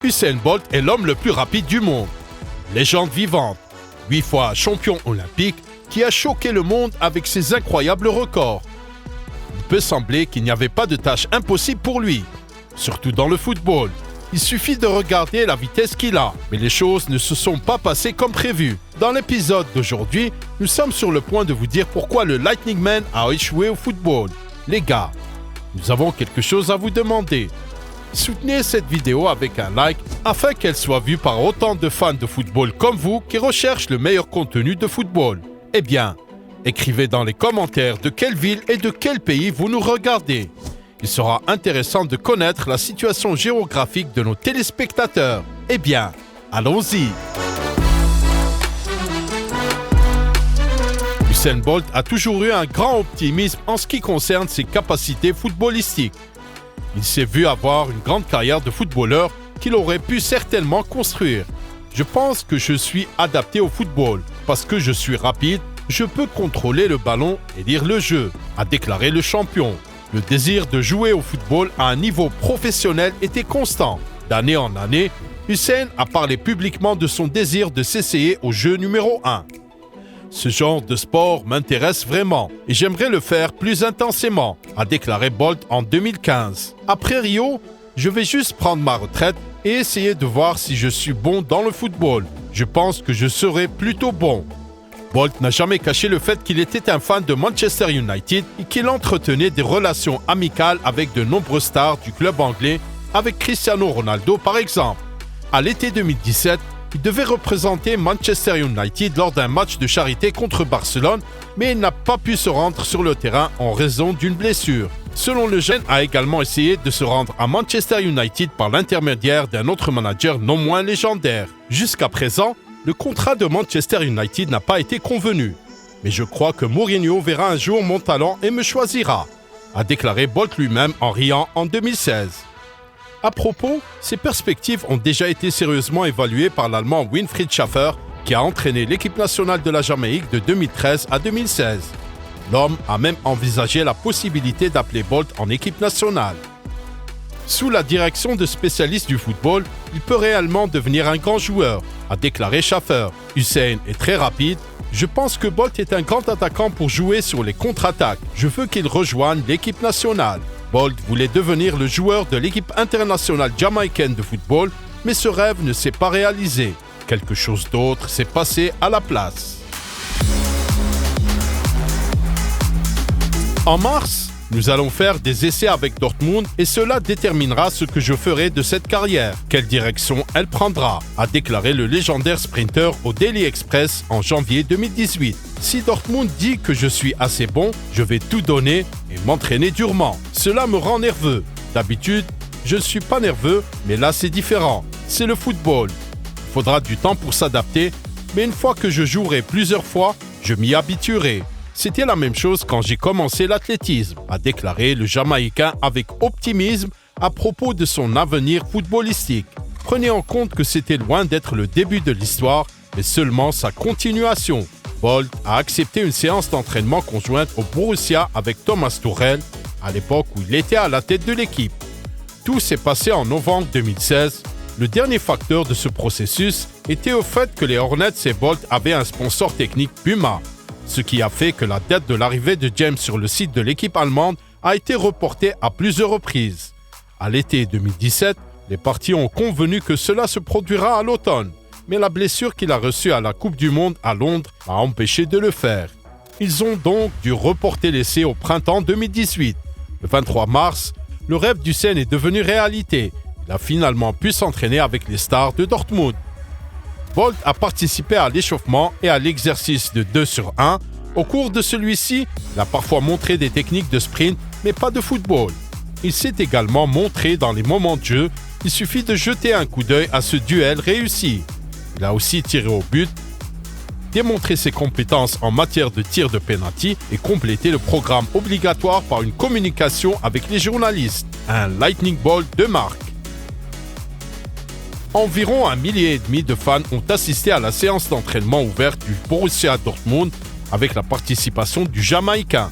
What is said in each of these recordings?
Usain Bolt est l'homme le plus rapide du monde. Légende vivante, 8 fois champion olympique, qui a choqué le monde avec ses incroyables records. Il peut sembler qu'il n'y avait pas de tâche impossible pour lui, surtout dans le football. Il suffit de regarder la vitesse qu'il a, mais les choses ne se sont pas passées comme prévu. Dans l'épisode d'aujourd'hui, nous sommes sur le point de vous dire pourquoi le Lightning Man a échoué au football. Les gars, nous avons quelque chose à vous demander. Soutenez cette vidéo avec un like afin qu'elle soit vue par autant de fans de football comme vous qui recherchent le meilleur contenu de football. Eh bien, écrivez dans les commentaires de quelle ville et de quel pays vous nous regardez. Il sera intéressant de connaître la situation géographique de nos téléspectateurs. Eh bien, allons-y! Usain Bolt a toujours eu un grand optimisme en ce qui concerne ses capacités footballistiques. Il s'est vu avoir une grande carrière de footballeur qu'il aurait pu certainement construire. Je pense que je suis adapté au football parce que je suis rapide, je peux contrôler le ballon et lire le jeu, a déclaré le champion. Le désir de jouer au football à un niveau professionnel était constant. D'année en année, Usain a parlé publiquement de son désir de s'essayer au jeu numéro 1. Ce genre de sport m'intéresse vraiment et j'aimerais le faire plus intensément, a déclaré Bolt en 2015. Après Rio, je vais juste prendre ma retraite et essayer de voir si je suis bon dans le football. Je pense que je serai plutôt bon. Bolt n'a jamais caché le fait qu'il était un fan de Manchester United et qu'il entretenait des relations amicales avec de nombreuses stars du club anglais, avec Cristiano Ronaldo par exemple. À l'été 2017, il devait représenter Manchester United lors d'un match de charité contre Barcelone, mais il n'a pas pu se rendre sur le terrain en raison d'une blessure. Selon le jeune, a également essayé de se rendre à Manchester United par l'intermédiaire d'un autre manager non moins légendaire. Jusqu'à présent, le contrat de Manchester United n'a pas été convenu. Mais je crois que Mourinho verra un jour mon talent et me choisira, a déclaré Bolt lui-même en riant en 2016. À propos, ces perspectives ont déjà été sérieusement évaluées par l'Allemand Winfried Schäfer, qui a entraîné l'équipe nationale de la Jamaïque de 2013 à 2016. L'homme a même envisagé la possibilité d'appeler Bolt en équipe nationale. Sous la direction de spécialistes du football, il peut réellement devenir un grand joueur, a déclaré Schäfer. Usain est très rapide. Je pense que Bolt est un grand attaquant pour jouer sur les contre-attaques. Je veux qu'il rejoigne l'équipe nationale. Bolt voulait devenir le joueur de l'équipe internationale jamaïcaine de football, mais ce rêve ne s'est pas réalisé. Quelque chose d'autre s'est passé à la place. En mars, nous allons faire des essais avec Dortmund et cela déterminera ce que je ferai de cette carrière, quelle direction elle prendra, a déclaré le légendaire sprinter au Daily Express en janvier 2018. Si Dortmund dit que je suis assez bon, je vais tout donner et m'entraîner durement. Cela me rend nerveux. D'habitude, je ne suis pas nerveux, mais là c'est différent. C'est le football. Il faudra du temps pour s'adapter, mais une fois que je jouerai plusieurs fois, je m'y habituerai. C'était la même chose quand j'ai commencé l'athlétisme, a déclaré le Jamaïcain avec optimisme à propos de son avenir footballistique. Prenez en compte que c'était loin d'être le début de l'histoire, mais seulement sa continuation. Bolt a accepté une séance d'entraînement conjointe au Borussia avec Thomas Tuchel, à l'époque où il était à la tête de l'équipe. Tout s'est passé en novembre 2016. Le dernier facteur de ce processus était au fait que les Hornets et Bolt avaient un sponsor technique, Puma, ce qui a fait que la date de l'arrivée de James sur le site de l'équipe allemande a été reportée à plusieurs reprises. À l'été 2017, les parties ont convenu que cela se produira à l'automne, mais la blessure qu'il a reçue à la Coupe du Monde à Londres l'a empêché de le faire. Ils ont donc dû reporter l'essai au printemps 2018. Le 23 mars, le rêve d'Usain est devenu réalité. Il a finalement pu s'entraîner avec les stars de Dortmund. Bolt a participé à l'échauffement et à l'exercice de 2 sur 1. Au cours de celui-ci, il a parfois montré des techniques de sprint, mais pas de football. Il s'est également montré dans les moments de jeu. Il suffit de jeter un coup d'œil à ce duel réussi. Il a aussi tiré au but, démontré ses compétences en matière de tir de penalty et complété le programme obligatoire par une communication avec les journalistes. Un Lightning Bolt de marque. Environ 1,5 million de fans ont assisté à la séance d'entraînement ouverte du Borussia Dortmund avec la participation du Jamaïcain.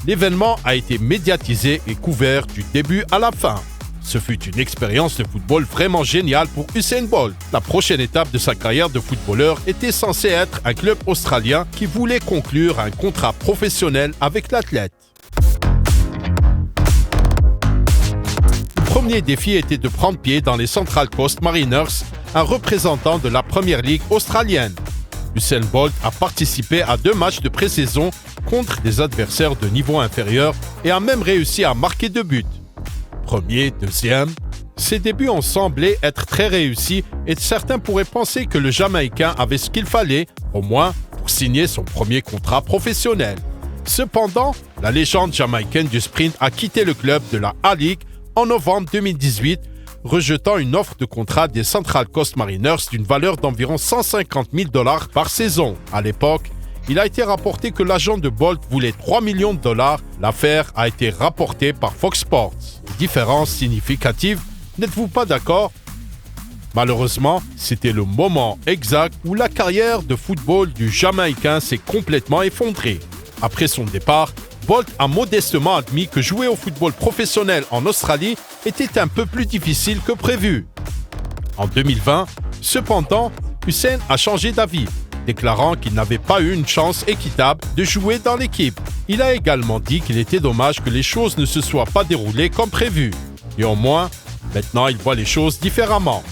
L'événement a été médiatisé et couvert du début à la fin. Ce fut une expérience de football vraiment géniale pour Usain Bolt. La prochaine étape de sa carrière de footballeur était censée être un club australien qui voulait conclure un contrat professionnel avec l'athlète. Le premier défi était de prendre pied dans les Central Coast Mariners, un représentant de la Première Ligue australienne. Usain Bolt a participé à 2 matchs de pré-saison contre des adversaires de niveau inférieur et a même réussi à marquer 2 buts. Premier, deuxième. Ses débuts ont semblé être très réussis et certains pourraient penser que le Jamaïcain avait ce qu'il fallait, au moins, pour signer son premier contrat professionnel. Cependant, la légende jamaïcaine du sprint a quitté le club de la A-League en novembre 2018, rejetant une offre de contrat des Central Coast Mariners d'une valeur d'environ 150 000 $ par saison. À l'époque, il a été rapporté que l'agent de Bolt voulait 3 millions de $. L'affaire a été rapportée par Fox Sports. Différence significative, n'êtes-vous pas d'accord? Malheureusement, c'était le moment exact où la carrière de football du Jamaïcain s'est complètement effondrée. Après son départ, Bolt a modestement admis que jouer au football professionnel en Australie était un peu plus difficile que prévu. En 2020, cependant, Usain a changé d'avis, déclarant qu'il n'avait pas eu une chance équitable de jouer dans l'équipe. Il a également dit qu'il était dommage que les choses ne se soient pas déroulées comme prévu. Néanmoins, maintenant il voit les choses différemment.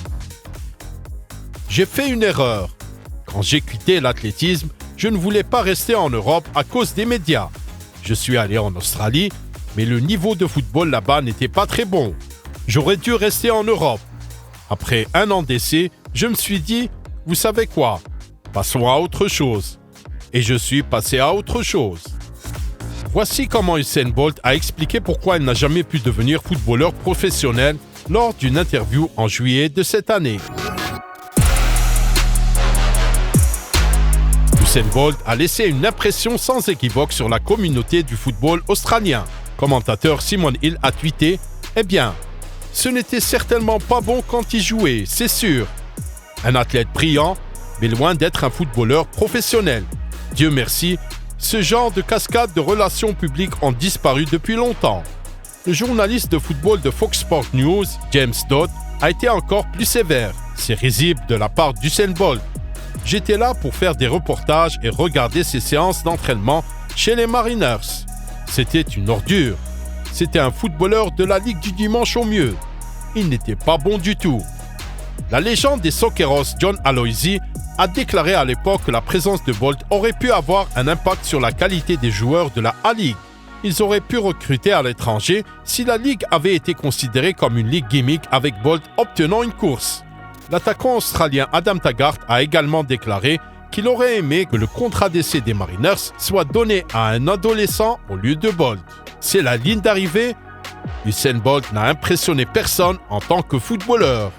J'ai fait une erreur. Quand j'ai quitté l'athlétisme, je ne voulais pas rester en Europe à cause des médias. Je suis allé en Australie, mais le niveau de football là-bas n'était pas très bon. J'aurais dû rester en Europe. Après 1 an d'essai, je me suis dit, vous savez quoi? Passons à autre chose. Et je suis passé à autre chose. Voici comment Usain Bolt a expliqué pourquoi il n'a jamais pu devenir footballeur professionnel lors d'une interview en juillet de cette année. Usain Bolt a laissé une impression sans équivoque sur la communauté du football australien. Commentateur Simon Hill a tweeté « Eh bien, ce n'était certainement pas bon quand il jouait, c'est sûr. Un athlète brillant, mais loin d'être un footballeur professionnel. Dieu merci, ce genre de cascade de relations publiques ont disparu depuis longtemps. » Le journaliste de football de Fox Sports News, James Dodd, a été encore plus sévère. C'est risible de la part d'Usain Bolt. J'étais là pour faire des reportages et regarder ses séances d'entraînement chez les Mariners. C'était une ordure. C'était un footballeur de la Ligue du dimanche au mieux. Il n'était pas bon du tout. La légende des Socceros, John Aloisi, a déclaré à l'époque que la présence de Bolt aurait pu avoir un impact sur la qualité des joueurs de la A-League. Ils auraient pu recruter à l'étranger si la Ligue avait été considérée comme une ligue gimmick avec Bolt obtenant une course. L'attaquant australien Adam Taggart a également déclaré qu'il aurait aimé que le contrat d'essai des Mariners soit donné à un adolescent au lieu de Bolt. C'est la ligne d'arrivée. Usain Bolt n'a impressionné personne en tant que footballeur.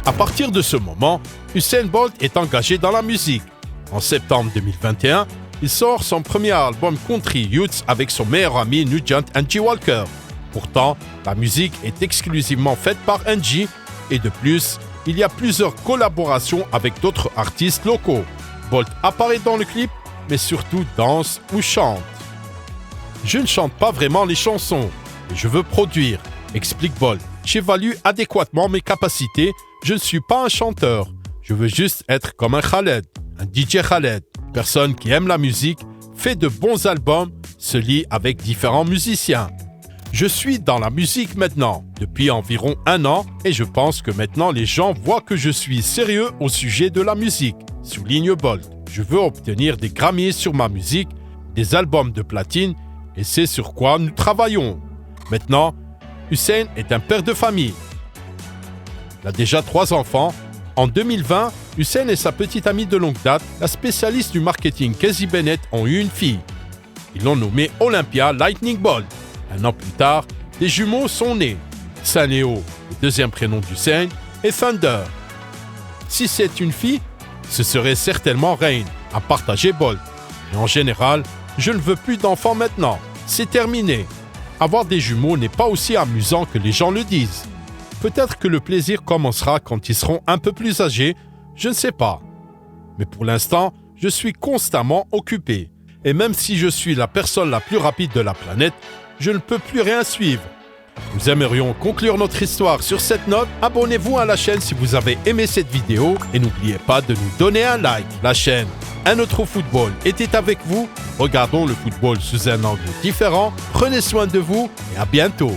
À partir de ce moment, Usain Bolt est engagé dans la musique. En septembre 2021, il sort son premier album Country Youths avec son meilleur ami Nugent Angie Walker. Pourtant, la musique est exclusivement faite par Angie et de plus, il y a plusieurs collaborations avec d'autres artistes locaux. Bolt apparaît dans le clip, mais surtout danse ou chante. Je ne chante pas vraiment les chansons, mais je veux produire, explique Bolt. J'évalue adéquatement mes capacités, je ne suis pas un chanteur. Je veux juste être comme un Khaled, un DJ Khaled. Personne qui aime la musique, fait de bons albums, se lie avec différents musiciens. Je suis dans la musique maintenant, depuis environ 1 an, et je pense que maintenant les gens voient que je suis sérieux au sujet de la musique, souligne Bolt. Je veux obtenir des Grammys sur ma musique, des albums de platine, et c'est sur quoi nous travaillons. Maintenant, Usain est un père de famille. Il a déjà 3 enfants. En 2020, Usain et sa petite amie de longue date, la spécialiste du marketing Casey Bennett, ont eu une fille. Ils l'ont nommée Olympia Lightning Bolt. 1 an plus tard, des jumeaux sont nés. Saneo, le deuxième prénom d'Usain, et Thunder. Si c'est une fille, ce serait certainement Rain, a partagé Bolt. Mais en général, je ne veux plus d'enfants maintenant. C'est terminé. Avoir des jumeaux n'est pas aussi amusant que les gens le disent. Peut-être que le plaisir commencera quand ils seront un peu plus âgés, je ne sais pas. Mais pour l'instant, je suis constamment occupé. Et même si je suis la personne la plus rapide de la planète, je ne peux plus rien suivre. Nous aimerions conclure notre histoire sur cette note. Abonnez-vous à la chaîne si vous avez aimé cette vidéo et n'oubliez pas de nous donner un like. La chaîne Un autre football était avec vous. Regardons le football sous un angle différent. Prenez soin de vous et à bientôt.